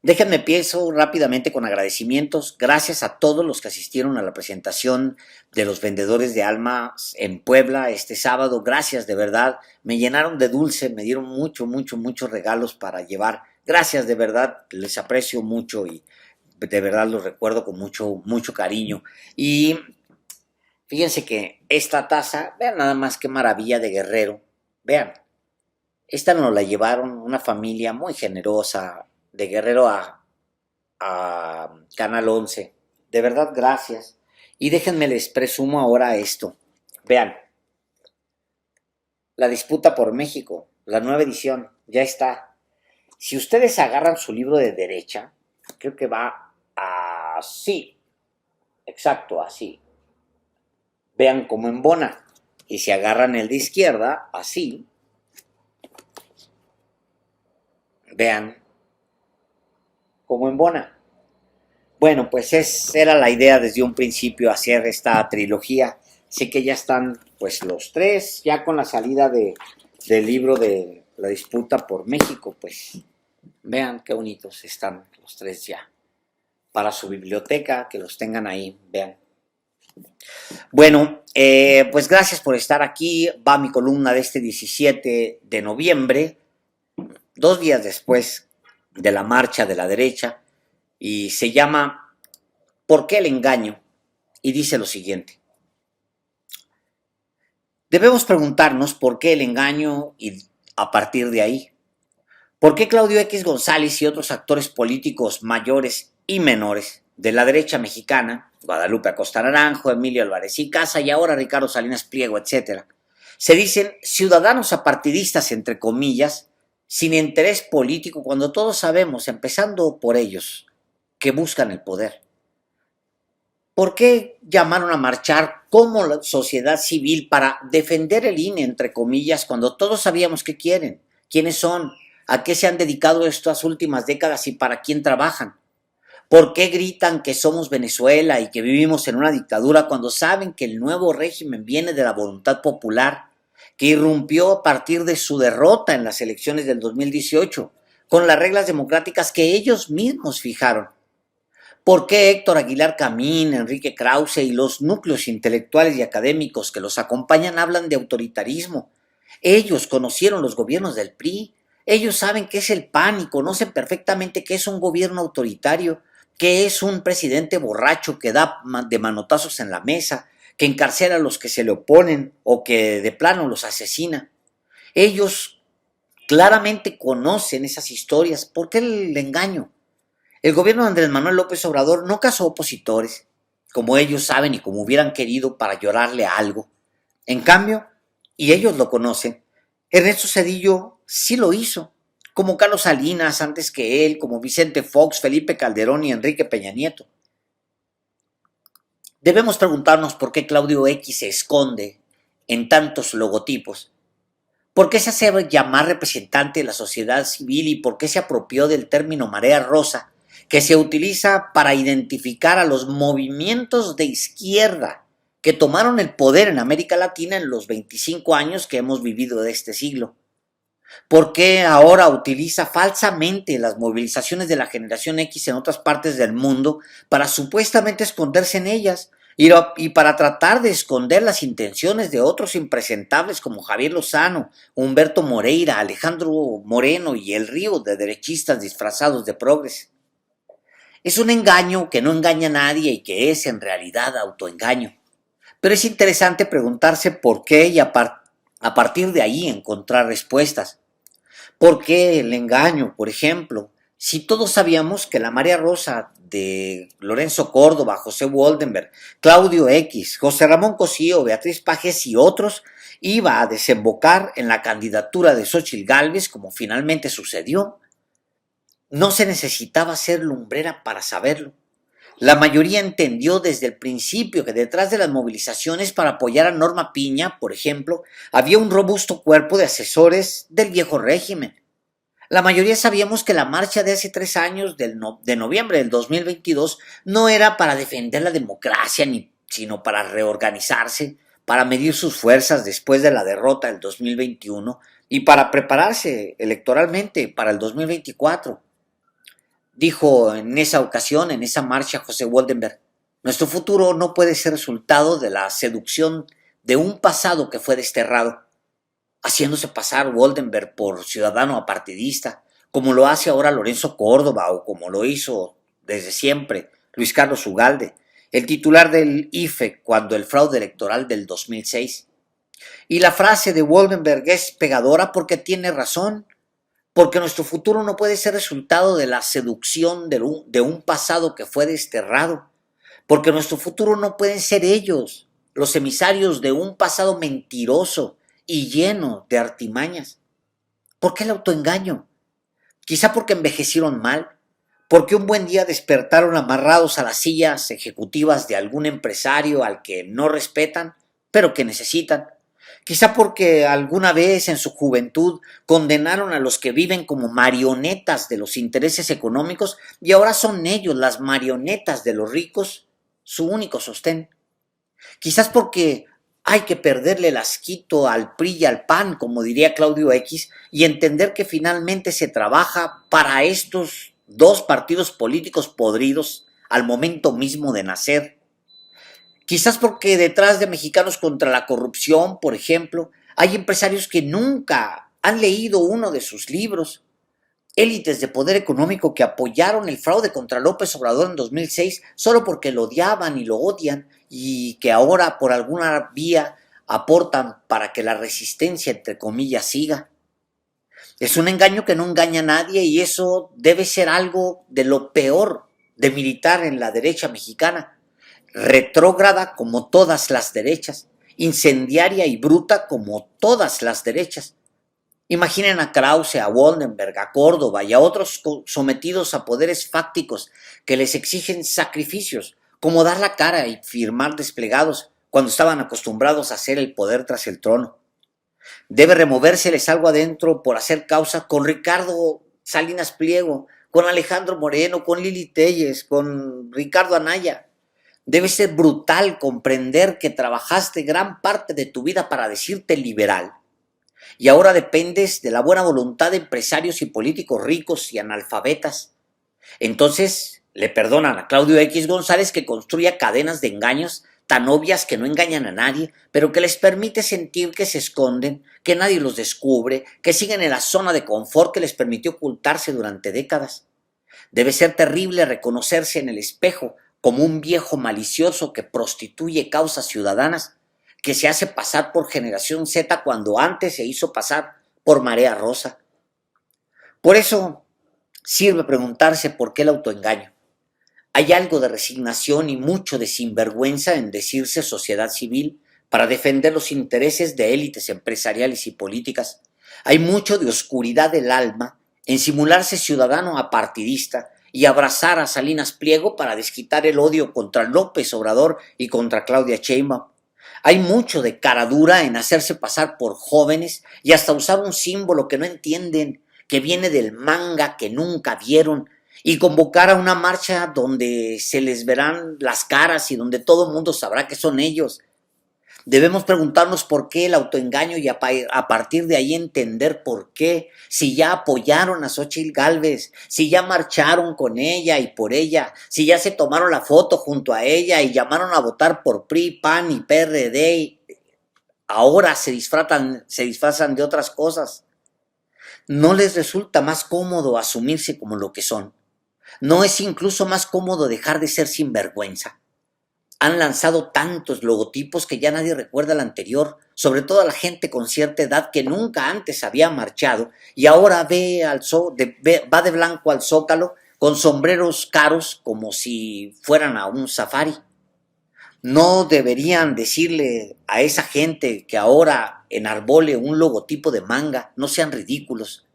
Déjenme empiezo rápidamente con agradecimientos. Gracias a todos los que asistieron a la presentación de los vendedores de almas en Puebla este sábado. Gracias, de verdad. Me llenaron de dulce, me dieron muchos regalos para llevar. Gracias, de verdad. Les aprecio mucho y de verdad los recuerdo con mucho cariño. Y fíjense que esta taza, vean nada más qué maravilla de Guerrero. Vean, esta nos la llevaron una familia muy generosa de Guerrero a Canal 11. De verdad, gracias. Y déjenme les presumo ahora esto. Vean, la disputa por México, la nueva edición, ya está. Si ustedes agarran su libro de derecha, creo que va así, exacto, así. Vean cómo embona. Y si agarran el de izquierda, así, vean cómo embona. Bueno, pues era la idea desde un principio hacer esta trilogía. Sé que ya están pues los tres, ya con la salida del libro de la disputa por México, pues vean qué bonitos están los tres ya. Para su biblioteca, que los tengan ahí, vean. Bueno, pues gracias por estar aquí. Va mi columna de este 17 de noviembre, 2 días después de la marcha de la derecha, y se llama ¿Por qué el engaño? Y dice lo siguiente. Debemos preguntarnos por qué el engaño y a partir de ahí. ¿Por qué Claudio X González y otros actores políticos mayores y menores de la derecha mexicana, Guadalupe Acosta Naranjo, Emilio Álvarez y Casa y ahora Ricardo Salinas Pliego, etcétera, se dicen ciudadanos apartidistas, entre comillas, sin interés político, cuando todos sabemos, empezando por ellos, que buscan el poder? ¿Por qué llamaron a marchar como la sociedad civil para defender el INE, entre comillas, cuando todos sabíamos qué quieren, quiénes son, a qué se han dedicado estas últimas décadas y para quién trabajan? ¿Por qué gritan que somos Venezuela y que vivimos en una dictadura cuando saben que el nuevo régimen viene de la voluntad popular, que irrumpió a partir de su derrota en las elecciones del 2018, con las reglas democráticas que ellos mismos fijaron? ¿Por qué Héctor Aguilar Camín, Enrique Krause y los núcleos intelectuales y académicos que los acompañan hablan de autoritarismo? Ellos conocieron los gobiernos del PRI, ellos saben qué es el PAN y conocen perfectamente qué es un gobierno autoritario, qué es un presidente borracho que da de manotazos en la mesa, que encarcela a los que se le oponen o que de plano los asesina. Ellos claramente conocen esas historias. ¿Por qué el engaño? El gobierno de Andrés Manuel López Obrador no cazó opositores, como ellos saben y como hubieran querido para llorarle a algo. En cambio, y ellos lo conocen, Ernesto Zedillo sí lo hizo, como Carlos Salinas antes que él, como Vicente Fox, Felipe Calderón y Enrique Peña Nieto. Debemos preguntarnos por qué Claudio X se esconde en tantos logotipos. ¿Por qué se hace llamar representante de la sociedad civil y por qué se apropió del término marea rosa, que se utiliza para identificar a los movimientos de izquierda que tomaron el poder en América Latina en los 25 años que hemos vivido de este siglo? ¿Por qué ahora utiliza falsamente las movilizaciones de la generación X en otras partes del mundo para supuestamente esconderse en ellas y para tratar de esconder las intenciones de otros impresentables como Javier Lozano, Humberto Moreira, Alejandro Moreno y el río de derechistas disfrazados de progres? Es un engaño que no engaña a nadie y que es en realidad autoengaño. Pero es interesante preguntarse por qué y a partir de ahí encontrar respuestas. ¿Por qué el engaño, por ejemplo? Si todos sabíamos que la marea rosa de Lorenzo Córdoba, José Woldenberg, Claudio X, José Ramón Cosío, Beatriz Pajes y otros iba a desembocar en la candidatura de Xóchitl Gálvez, como finalmente sucedió. No se necesitaba ser lumbrera para saberlo. La mayoría entendió desde el principio que detrás de las movilizaciones para apoyar a Norma Piña, por ejemplo, había un robusto cuerpo de asesores del viejo régimen. La mayoría sabíamos que la marcha de hace 3 años, de noviembre del 2022, no era para defender la democracia, sino para reorganizarse, para medir sus fuerzas después de la derrota del 2021 y para prepararse electoralmente para el 2024. Dijo en esa ocasión, en esa marcha, José Woldenberg: nuestro futuro no puede ser resultado de la seducción de un pasado que fue desterrado, haciéndose pasar Woldenberg por ciudadano apartidista, como lo hace ahora Lorenzo Córdoba o como lo hizo desde siempre Luis Carlos Ugalde, el titular del IFE cuando el fraude electoral del 2006. Y la frase de Woldenberg es pegadora porque tiene razón, porque nuestro futuro no puede ser resultado de la seducción de un pasado que fue desterrado, porque nuestro futuro no pueden ser ellos, los emisarios de un pasado mentiroso y lleno de artimañas. ¿Por qué el autoengaño? Quizá porque envejecieron mal, porque un buen día despertaron amarrados a las sillas ejecutivas de algún empresario al que no respetan, pero que necesitan. Quizá porque alguna vez en su juventud condenaron a los que viven como marionetas de los intereses económicos y ahora son ellos, las marionetas de los ricos, su único sostén. Quizás porque hay que perderle el asquito al PRI y al PAN, como diría Claudio X, y entender que finalmente se trabaja para estos dos partidos políticos podridos al momento mismo de nacer. Quizás porque detrás de Mexicanos contra la Corrupción, por ejemplo, hay empresarios que nunca han leído uno de sus libros, élites de poder económico que apoyaron el fraude contra López Obrador en 2006 solo porque lo odiaban y lo odian y que ahora por alguna vía aportan para que la resistencia, entre comillas, siga. Es un engaño que no engaña a nadie y eso debe ser algo de lo peor de militar en la derecha mexicana, retrógrada como todas las derechas, incendiaria y bruta como todas las derechas. Imaginen a Krause, a Woldenberg, a Córdoba y a otros sometidos a poderes fácticos que les exigen sacrificios, como dar la cara y firmar desplegados cuando estaban acostumbrados a hacer el poder tras el trono. Debe removérseles algo adentro por hacer causa con Ricardo Salinas Pliego, con Alejandro Moreno, con Lili Telles, con Ricardo Anaya. Debe ser brutal comprender que trabajaste gran parte de tu vida para decirte liberal y ahora dependes de la buena voluntad de empresarios y políticos ricos y analfabetas. Entonces le perdonan a Claudio X González que construya cadenas de engaños tan obvias que no engañan a nadie, pero que les permite sentir que se esconden, que nadie los descubre, que siguen en la zona de confort que les permitió ocultarse durante décadas. Debe ser terrible reconocerse en el espejo como un viejo malicioso que prostituye causas ciudadanas, que se hace pasar por generación Z cuando antes se hizo pasar por marea rosa. Por eso sirve preguntarse por qué el autoengaño. Hay algo de resignación y mucho de sinvergüenza en decirse sociedad civil para defender los intereses de élites empresariales y políticas. Hay mucho de oscuridad del alma en simularse ciudadano apartidista y abrazar a Salinas Pliego para desquitar el odio contra López Obrador y contra Claudia Sheinbaum. Hay mucho de caradura en hacerse pasar por jóvenes y hasta usar un símbolo que no entienden, que viene del manga que nunca vieron, y convocar a una marcha donde se les verán las caras y donde todo el mundo sabrá que son ellos. Debemos preguntarnos por qué el autoengaño y a partir de ahí entender por qué, si ya apoyaron a Xóchitl Gálvez, si ya marcharon con ella y por ella, si ya se tomaron la foto junto a ella y llamaron a votar por PRI, PAN y PRD, ahora se disfrazan de otras cosas. ¿No les resulta más cómodo asumirse como lo que son? ¿No es incluso más cómodo dejar de ser sinvergüenza? Han lanzado tantos logotipos que ya nadie recuerda el anterior, sobre todo a la gente con cierta edad que nunca antes había marchado y ahora va de blanco al Zócalo con sombreros caros como si fueran a un safari. No deberían decirle a esa gente que ahora enarbole un logotipo de manga, no sean ridículos.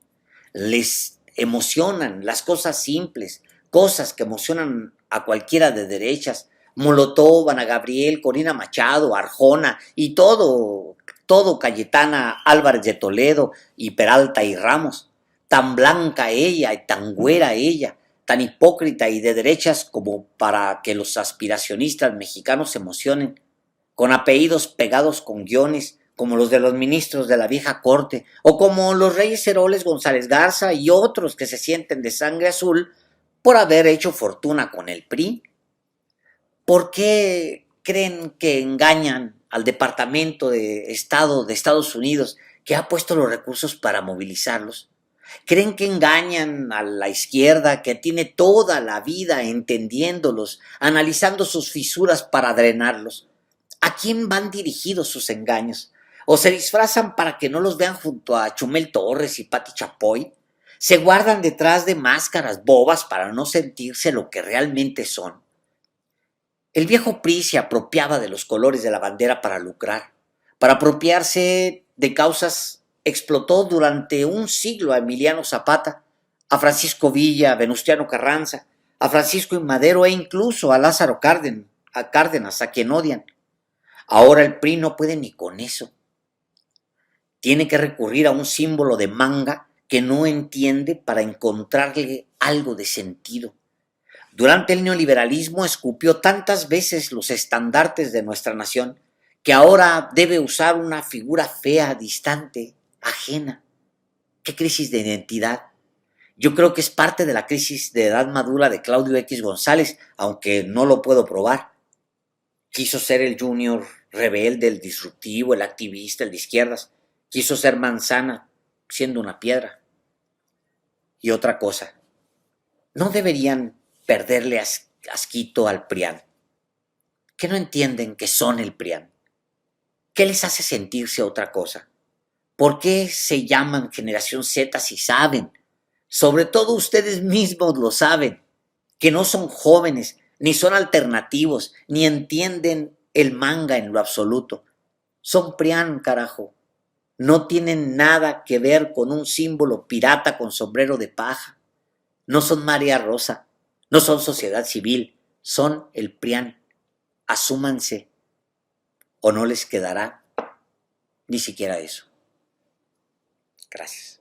Les emocionan las cosas simples, cosas que emocionan a cualquiera de derechas. Molotov, Ana Gabriel, Corina Machado, Arjona y todo Cayetana Álvarez de Toledo y Peralta y Ramos. Tan blanca ella y tan güera ella, tan hipócrita y de derechas como para que los aspiracionistas mexicanos se emocionen, con apellidos pegados con guiones, como los de los ministros de la vieja corte, o como los reyes Heroles González Garza y otros que se sienten de sangre azul por haber hecho fortuna con el PRI? ¿Por qué creen que engañan al Departamento de Estado de Estados Unidos, que ha puesto los recursos para movilizarlos? ¿Creen que engañan a la izquierda, que tiene toda la vida entendiéndolos, analizando sus fisuras para drenarlos? ¿A quién van dirigidos sus engaños? ¿O se disfrazan para que no los vean junto a Chumel Torres y Pati Chapoy? ¿Se guardan detrás de máscaras bobas para no sentirse lo que realmente son? El viejo PRI se apropiaba de los colores de la bandera para lucrar. Para apropiarse de causas explotó durante un siglo a Emiliano Zapata, a Francisco Villa, a Venustiano Carranza, a Francisco I. Madero e incluso a Lázaro Cárdenas, a quien odian. Ahora el PRI no puede ni con eso. Tiene que recurrir a un símbolo de manga que no entiende para encontrarle algo de sentido. Durante el neoliberalismo escupió tantas veces los estandartes de nuestra nación que ahora debe usar una figura fea, distante, ajena. ¿Qué crisis de identidad? Yo creo que es parte de la crisis de edad madura de Claudio X González, aunque no lo puedo probar. Quiso ser el junior rebelde, el disruptivo, el activista, el de izquierdas. Quiso ser manzana siendo una piedra. Y otra cosa, no deberían perderle asquito al PRIAN. ¿Que no entienden que son el PRIAN? ¿Qué les hace sentirse otra cosa? ¿Por qué se llaman generación Z si saben? Sobre todo ustedes mismos lo saben, que no son jóvenes, ni son alternativos, ni entienden el manga en lo absoluto. Son PRIAN, carajo. No tienen nada que ver con un símbolo pirata con sombrero de paja. No son María Rosa, no son sociedad civil, son el PRIAN. Asúmanse o no les quedará ni siquiera eso. Gracias.